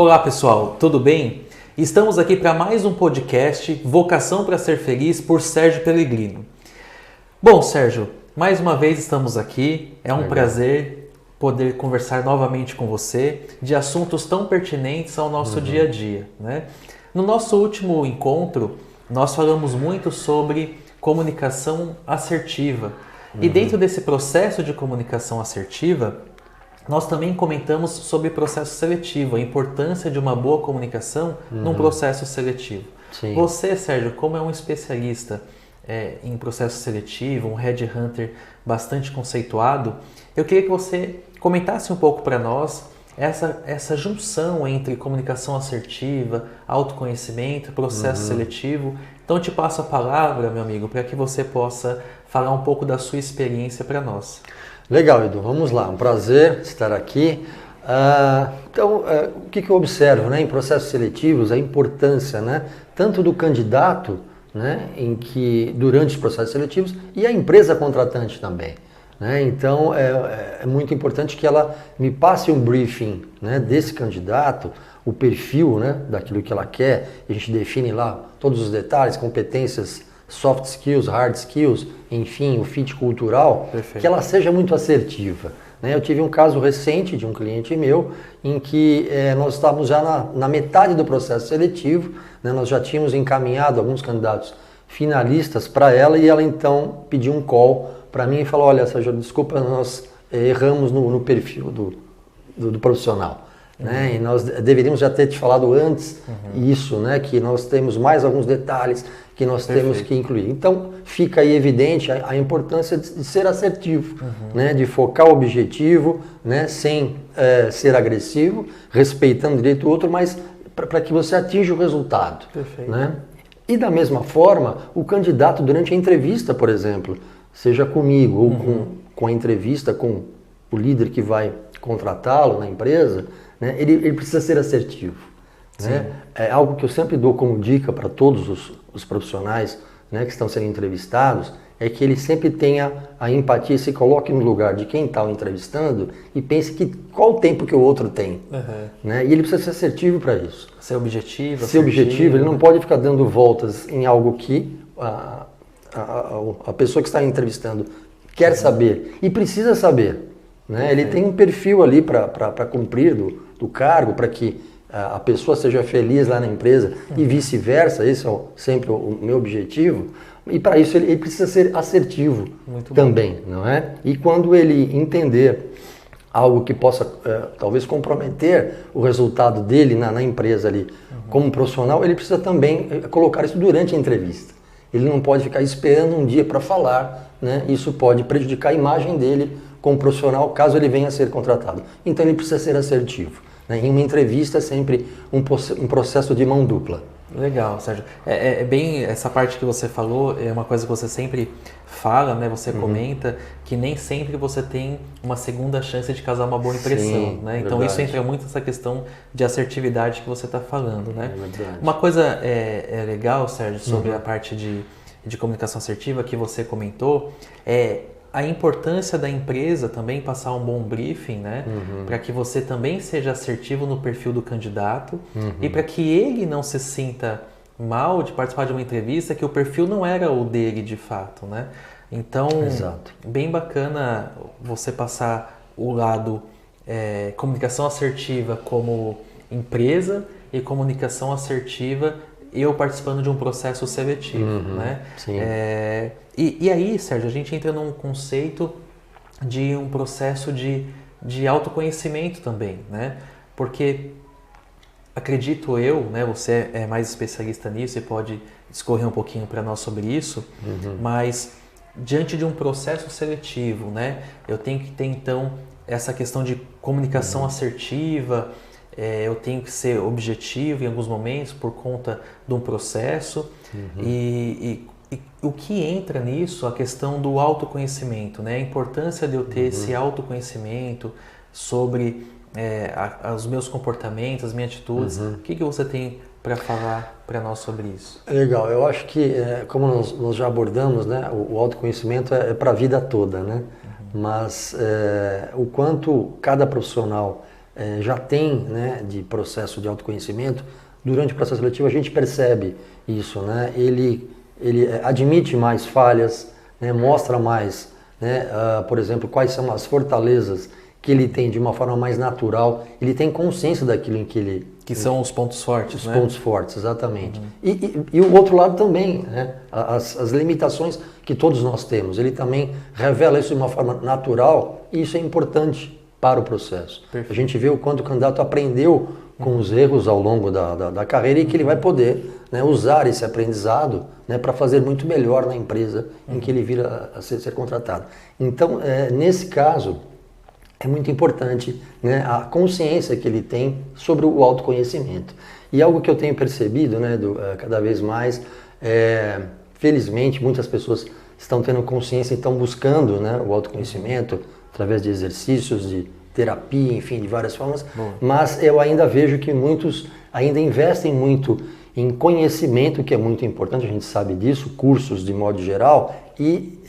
Olá pessoal, tudo bem? Estamos aqui para mais um podcast Vocação para Ser Feliz por Sérgio Pellegrino. Bom, Sérgio, mais uma vez estamos aqui, é um prazer poder conversar novamente com você de assuntos tão pertinentes ao nosso dia a dia, né? No nosso último encontro, nós falamos muito sobre comunicação assertiva. E dentro desse processo de comunicação assertiva, nós também comentamos sobre processo seletivo, a importância de uma boa comunicação num processo seletivo. Sim. Você, Sérgio, como é um especialista em processo seletivo, um headhunter bastante conceituado, eu queria que você comentasse um pouco para nós essa junção entre comunicação assertiva, autoconhecimento, processo seletivo. Então, eu te passo a palavra, meu amigo, para que você possa falar um pouco da sua experiência para nós. Legal, Edu. Vamos lá. Um prazer estar aqui. O que eu observo, né, em processos seletivos, a importância, né, tanto do candidato, né, durante os processos seletivos, e a empresa contratante também. Né? Então, é muito importante que ela me passe um briefing, né, desse candidato, o perfil, né, daquilo que ela quer. A gente define lá todos os detalhes, competências, soft skills, hard skills, enfim, o fit cultural. Perfeito. Que ela seja muito assertiva. Né? Eu tive um caso recente de um cliente meu em que nós estávamos já na metade do processo seletivo, né? Nós já tínhamos encaminhado alguns candidatos finalistas para ela e ela então pediu um call para mim e falou: olha, Sérgio, desculpa, nós erramos no perfil do profissional. Né? E nós deveríamos já ter te falado antes isso, né? Que nós temos mais alguns detalhes que nós temos que incluir. Então, fica aí evidente a importância de ser assertivo, né? De focar o objetivo, né? Sem ser agressivo, respeitando o direito do outro, mas para que você atinja o resultado. Perfeito. Né? E da mesma forma, o candidato durante a entrevista, por exemplo, seja comigo ou com a entrevista com o líder que vai contratá-lo na empresa, né, ele precisa ser assertivo. Né? É algo que eu sempre dou como dica para todos os profissionais, né, que estão sendo entrevistados, é que ele sempre tenha a empatia, se coloque no lugar de quem está o entrevistando e pense qual o tempo que o outro tem. Né? E ele precisa ser assertivo para isso. Ser objetivo. Ser objetivo, ele não pode ficar dando voltas em algo que a pessoa que está entrevistando quer saber e precisa saber. Né? Ele tem um perfil ali para cumprir do cargo, para que a pessoa seja feliz lá na empresa e vice-versa. Esse é sempre o meu objetivo. E para isso ele precisa ser assertivo também, não é? E quando ele entender algo que possa talvez comprometer o resultado dele na empresa ali como profissional, ele precisa também colocar isso durante a entrevista. Ele não pode ficar esperando um dia para falar, né? Isso pode prejudicar a imagem dele como profissional, caso ele venha a ser contratado. Então ele precisa ser assertivo. Né? Em uma entrevista é sempre um processo de mão dupla. Legal, Sérgio. Bem, essa parte que você falou é uma coisa que você sempre fala, né? Você comenta que nem sempre você tem uma segunda chance de causar uma boa impressão. Sim, né? Então verdade. isso entra muito nessa questão de assertividade que você está falando. Né? É verdade. Uma coisa legal, Sérgio, sobre a parte de comunicação assertiva que você comentou é a importância da empresa também passar um bom briefing, né? Para que você também seja assertivo no perfil do candidato e para que ele não se sinta mal de participar de uma entrevista que o perfil não era o dele de fato, né? Então, bem bacana você passar o lado comunicação assertiva como empresa e comunicação assertiva eu participando de um processo seletivo, né? Sim. E aí, Sérgio, a gente entra num conceito de um processo de autoconhecimento também, né? Porque, acredito eu, né, você é mais especialista nisso e pode discorrer um pouquinho para nós sobre isso, mas diante de um processo seletivo, né, eu tenho que ter, então, essa questão de comunicação assertiva, eu tenho que ser objetivo em alguns momentos por conta de um processo e o que entra nisso, a questão do autoconhecimento, né? A importância de eu ter esse autoconhecimento sobre os meus comportamentos, as minhas atitudes. O que você tem para falar para nós sobre isso? Legal, eu acho que, como nós já abordamos, né, o autoconhecimento para a vida toda, né? Mas o quanto cada profissional já tem, né, de processo de autoconhecimento, durante o processo seletivo a gente percebe isso, né? Ele admite mais falhas, né, mostra mais, né, por exemplo, quais são as fortalezas que ele tem de uma forma mais natural, ele tem consciência daquilo em que ele... Que são os pontos fortes, Os né? pontos fortes, exatamente. E o outro lado também, né? As limitações que todos nós temos. Ele também revela isso de uma forma natural e isso é importante para o processo. Perfeito. A gente vê o quanto o candidato aprendeu com os erros ao longo da carreira e que ele vai poder, né, usar esse aprendizado, né, para fazer muito melhor na empresa em que ele vira a ser contratado. Então, nesse caso, é muito importante, né, a consciência que ele tem sobre o autoconhecimento. E algo que eu tenho percebido, né, cada vez mais, felizmente muitas pessoas estão tendo consciência e estão buscando, né, o autoconhecimento através de exercícios, de terapia, enfim, de várias formas. Bom. Mas eu ainda vejo que muitos ainda investem muito em conhecimento, que é muito importante, a gente sabe disso, cursos de modo geral, e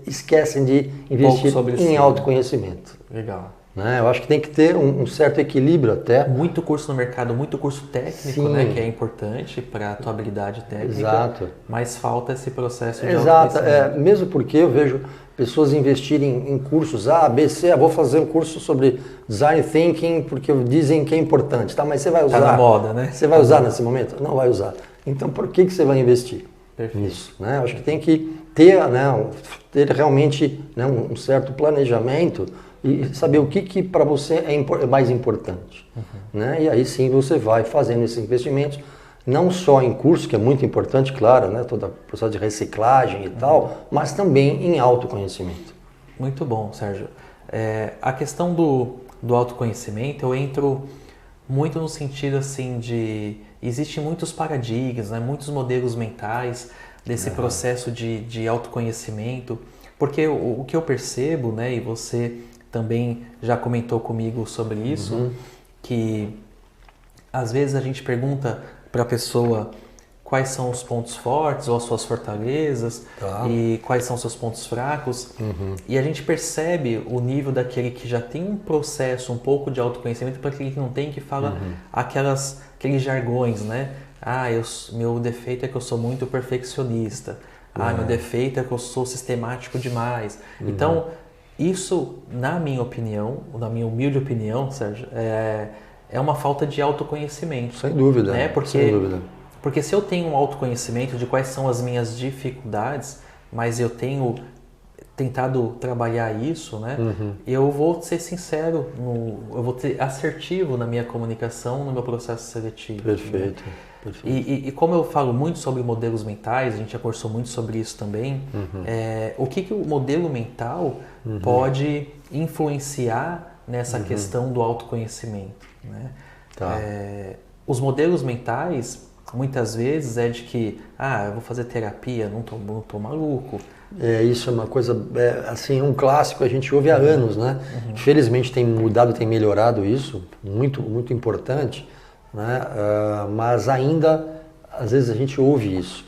esquecem de investir em autoconhecimento. Legal. Né? Eu acho que tem que ter um certo equilíbrio até. Muito curso no mercado, muito curso técnico, Sim. né, que é importante para a tua habilidade técnica. Exato. Mas falta esse processo de Exato. autoconhecimento. Mesmo porque eu vejo pessoas investirem em cursos A, B, C, vou fazer um curso sobre design thinking porque dizem que é importante, tá? Mas você vai usar? Tá na moda, né? Você vai usar nesse momento? Não vai usar. Então por que você vai investir nisso? Né? Eu acho que tem que ter, né, ter realmente, né, um certo planejamento e saber o que para você é mais importante. Né? E aí sim você vai fazendo esses investimentos, não só em curso, que é muito importante, claro, né, todo o processo de reciclagem e tal, mas também em autoconhecimento. Muito bom, Sérgio. A questão do autoconhecimento, eu entro muito no sentido assim de... Existem muitos paradigmas, né, muitos modelos mentais desse processo de autoconhecimento, porque o que eu percebo, né, e você também já comentou comigo sobre isso, que às vezes a gente pergunta para a pessoa quais são os pontos fortes ou as suas fortalezas e quais são os seus pontos fracos, e a gente percebe o nível daquele que já tem um processo, um pouco de autoconhecimento, para aquele que não tem, que fala aqueles jargões, né? Meu defeito é que eu sou muito perfeccionista. Meu defeito é que eu sou sistemático demais. Então, isso, na minha opinião, na minha humilde opinião, Sérgio, é uma falta de autoconhecimento. Sem dúvida, né? sem dúvida. Porque se eu tenho um autoconhecimento de quais são as minhas dificuldades, mas eu tenho tentado trabalhar isso, né? Eu vou ser sincero, eu vou ser assertivo na minha comunicação, no meu processo seletivo. Perfeito. Né? Perfeito. E como eu falo muito sobre modelos mentais, a gente já conversou muito sobre isso também, o que o modelo mental pode influenciar nessa questão do autoconhecimento, né? Os modelos mentais, muitas vezes, é de que, eu vou fazer terapia, não tô maluco. Isso é uma coisa, assim, um clássico, a gente ouve há anos, né? Felizmente tem mudado, tem melhorado isso, muito, muito importante, né? Mas ainda, às vezes a gente ouve isso.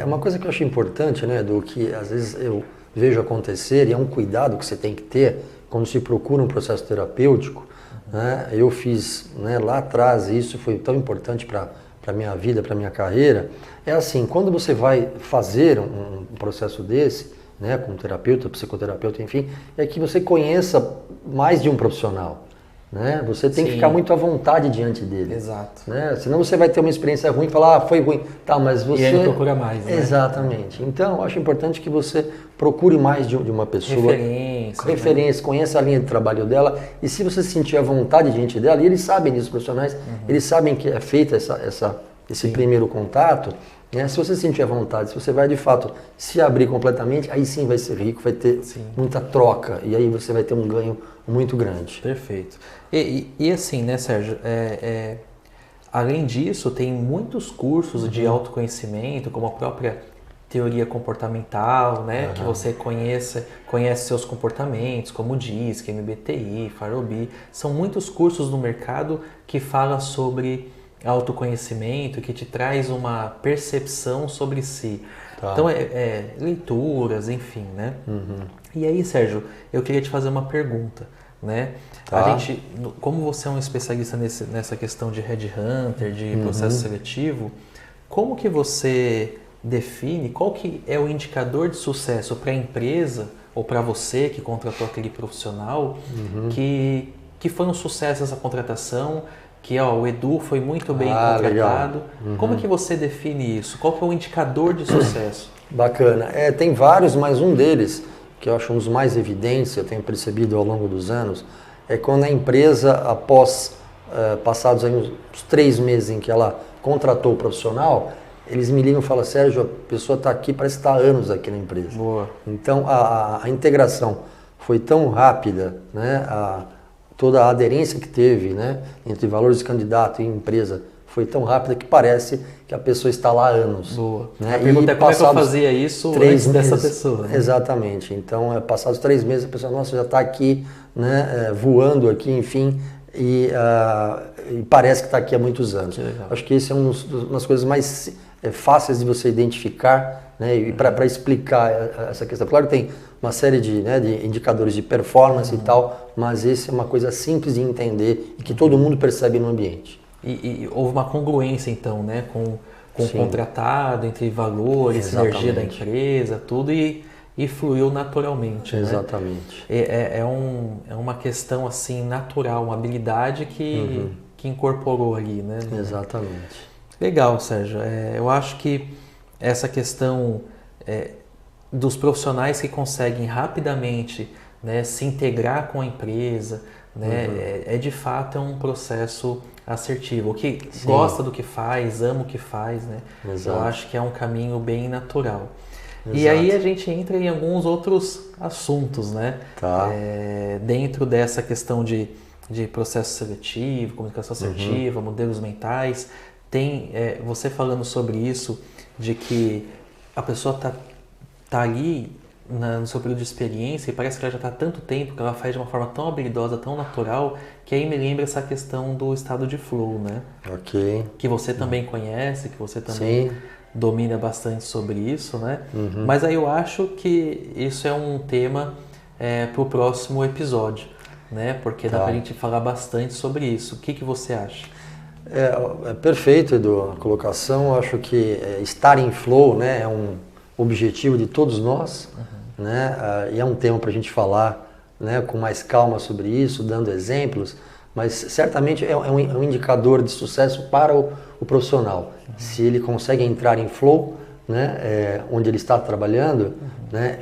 Uma coisa que eu acho importante, né, do que às vezes eu vejo acontecer, e é um cuidado que você tem que ter quando se procura um processo terapêutico, né? Eu fiz, né, lá atrás, isso foi tão importante para a minha vida, para a minha carreira, é assim, quando você vai fazer um processo desse, né, com um terapeuta, psicoterapeuta, enfim, é que você conheça mais de um profissional. Né? Você tem que ficar muito à vontade diante dele. Exato. Né? Senão você vai ter uma experiência ruim e falar, foi ruim. Tá, mas você... E aí não procura mais, né? Exatamente. Então, eu acho importante que você procure mais de uma pessoa. Referência, né? Conheça a linha de trabalho dela. E se você se sentir à vontade diante dela, e eles sabem disso, os profissionais, eles sabem que é feito esse primeiro contato, né? Se você se sentir à vontade, se você vai de fato se abrir completamente, aí sim vai ser rico, vai ter muita troca. E aí você vai ter um ganho muito grande. Perfeito. E assim, né, Sérgio, além disso, tem muitos cursos de autoconhecimento, como a própria teoria comportamental, né, que você conhece seus comportamentos, como o DISC, MBTI, Farabi. São muitos cursos no mercado que falam sobre autoconhecimento, que te traz uma percepção sobre si. Então, leituras, enfim, né? E aí, Sérgio, eu queria te fazer uma pergunta. né? Tá. A gente, como você é um especialista nessa questão de headhunter, de processo seletivo, como que você define qual que é o indicador de sucesso para a empresa ou para você que contratou aquele profissional que foi um sucesso essa contratação, que o Edu foi muito bem contratado. Como que você define isso? Qual que é o indicador de sucesso? Bacana. Tem vários, mas um deles, que eu acho um dos mais evidentes, eu tenho percebido ao longo dos anos, é quando a empresa, após passados aí uns 3 meses em que ela contratou o profissional, eles me ligam e falam, Sérgio, a pessoa está aqui, parece que está há anos aqui na empresa. Boa. Então, a integração foi tão rápida, né? Toda a aderência que teve, né, entre valores de candidato e empresa foi tão rápida que parece que a pessoa está lá há anos. Boa. Né? A pergunta é como é que eu fazia isso antes dessa pessoa. Né? Exatamente. Então, passados 3 meses, a pessoa, nossa, já está aqui, né, voando aqui, enfim, e parece que está aqui há muitos anos. Acho que esse é uma das coisas mais fáceis de você identificar, né, e para explicar essa questão. Claro que tem uma série de indicadores de performance e tal, mas esse é uma coisa simples de entender e que todo mundo percebe no ambiente. E houve uma congruência, então, né, com o contratado, entre valores, sinergia da empresa, tudo, e fluiu naturalmente. Exatamente. Né? É uma questão assim natural, uma habilidade que incorporou ali. Né? Exatamente. Legal, Sérgio. Eu acho que essa questão dos profissionais que conseguem rapidamente, né, se integrar com a empresa, né, de fato um processo assertivo. O que gosta do que faz, ama o que faz, né? Eu acho que é um caminho bem natural. Exato. E aí a gente entra em alguns outros assuntos, né? Tá. Dentro dessa questão de processo seletivo, comunicação assertiva, modelos mentais. Tem você falando sobre isso, de que a pessoa tá ali no seu período de experiência e parece que ela já está há tanto tempo, que ela faz de uma forma tão habilidosa, tão natural, que aí me lembra essa questão do estado de flow, né? Ok. Que você também conhece, que você também domina bastante sobre isso, né? Mas aí eu acho que isso é um tema para o próximo episódio, né? Porque dá para a gente falar bastante sobre isso. O que você acha? É perfeito, Edu, a colocação. Eu acho que estar em flow, né, é um objetivo de todos nós, né? E é um tema para a gente falar, né, com mais calma sobre isso, dando exemplos, mas certamente é um indicador de sucesso para o profissional. Se ele consegue entrar em flow, né, onde ele está trabalhando, né,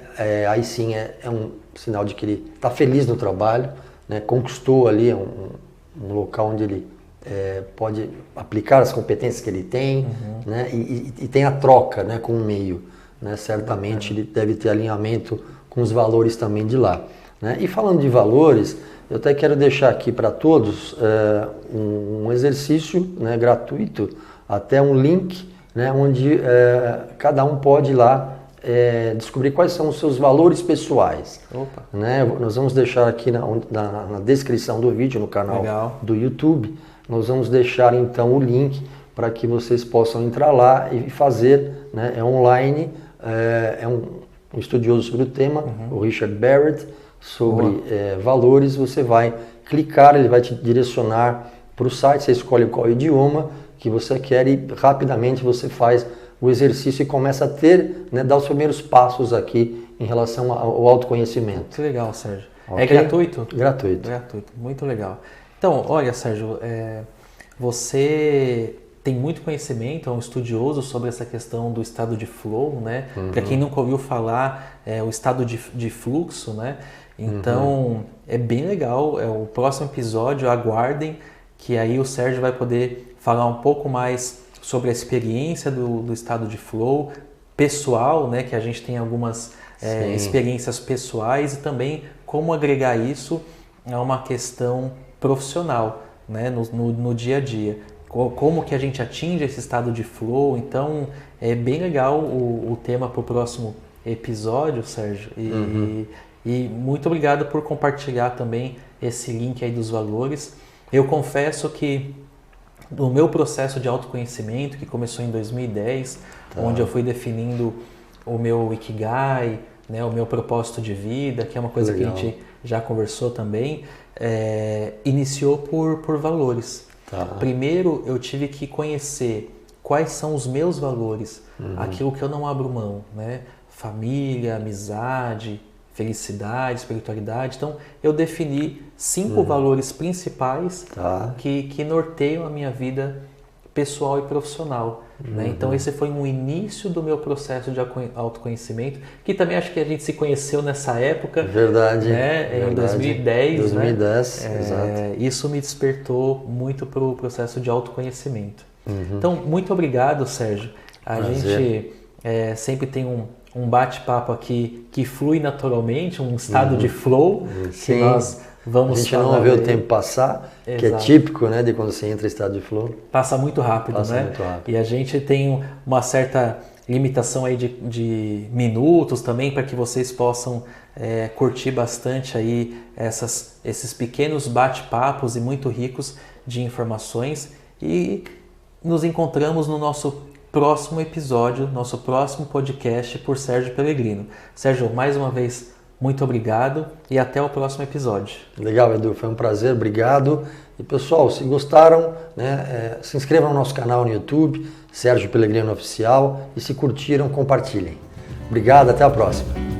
aí sim é um sinal de que ele está feliz no trabalho, né, conquistou ali um local onde ele pode aplicar as competências que ele tem, né, e tem a troca, né, com o meio. Né, certamente ele deve ter alinhamento com os valores também de lá. Né? E falando de valores, eu até quero deixar aqui para todos um exercício, né, gratuito, até um link, né, onde cada um pode ir lá descobrir quais são os seus valores pessoais. Opa. Né? Nós vamos deixar aqui na descrição do vídeo, no canal do YouTube, nós vamos deixar então o link para que vocês possam entrar lá e fazer, né, online. Um estudioso sobre o tema, o Richard Barrett, sobre valores. Você vai clicar, ele vai te direcionar para o site, você escolhe qual idioma que você quer e rapidamente você faz o exercício e começa a ter, né, dar os primeiros passos aqui em relação ao autoconhecimento. Que legal, Sérgio. Okay? É gratuito? Gratuito. Gratuito, muito legal. Então, olha, Sérgio, você tem muito conhecimento, é um estudioso sobre essa questão do estado de flow, né? Para quem nunca ouviu falar, o estado de fluxo, né? Então, é bem legal. O próximo episódio, aguardem, que aí o Sérgio vai poder falar um pouco mais sobre a experiência do estado de flow pessoal, né? Que a gente tem algumas experiências pessoais e também como agregar isso a uma questão profissional, né? No dia a dia. Como que a gente atinge esse estado de flow. Então, é bem legal o tema para o próximo episódio, Sérgio. E muito obrigado por compartilhar também esse link aí dos valores. Eu confesso que no meu processo de autoconhecimento, que começou em 2010, onde eu fui definindo o meu Ikigai, né, o meu propósito de vida, que é uma coisa Legal. que a gente já conversou também, iniciou por valores. Tá. Primeiro eu tive que conhecer quais são os meus valores, aquilo que eu não abro mão, né? Família, amizade, felicidade, espiritualidade. Então eu defini 5 valores principais Tá. que norteiam a minha vida pessoal e profissional. Né? Então esse foi um início do meu processo de autoconhecimento, que também acho que a gente se conheceu nessa época. Verdade. Né? Verdade. Em 2010. 2010, né? exato. Isso me despertou muito para o processo de autoconhecimento. Então, muito obrigado, Sérgio. A Prazer. gente sempre tem um bate-papo aqui que flui naturalmente, um estado de flow, que Sim. nós vamos A gente falar não vê o aí. tempo passar, que é Exato. típico, né, de quando você entra em estado de flow. Passa muito rápido, Passa né? muito rápido. E a gente tem uma certa limitação aí de minutos também para que vocês possam curtir bastante aí esses pequenos bate-papos e muito ricos de informações. E nos encontramos no nosso próximo episódio, nosso próximo podcast por Sérgio Pellegrino. Sérgio, mais uma vez, muito obrigado e até o próximo episódio. Legal, Edu, foi um prazer, obrigado. E pessoal, se gostaram, né, se inscrevam no nosso canal no YouTube, Sérgio Pellegrino Oficial, e se curtiram, compartilhem. Obrigado, até a próxima.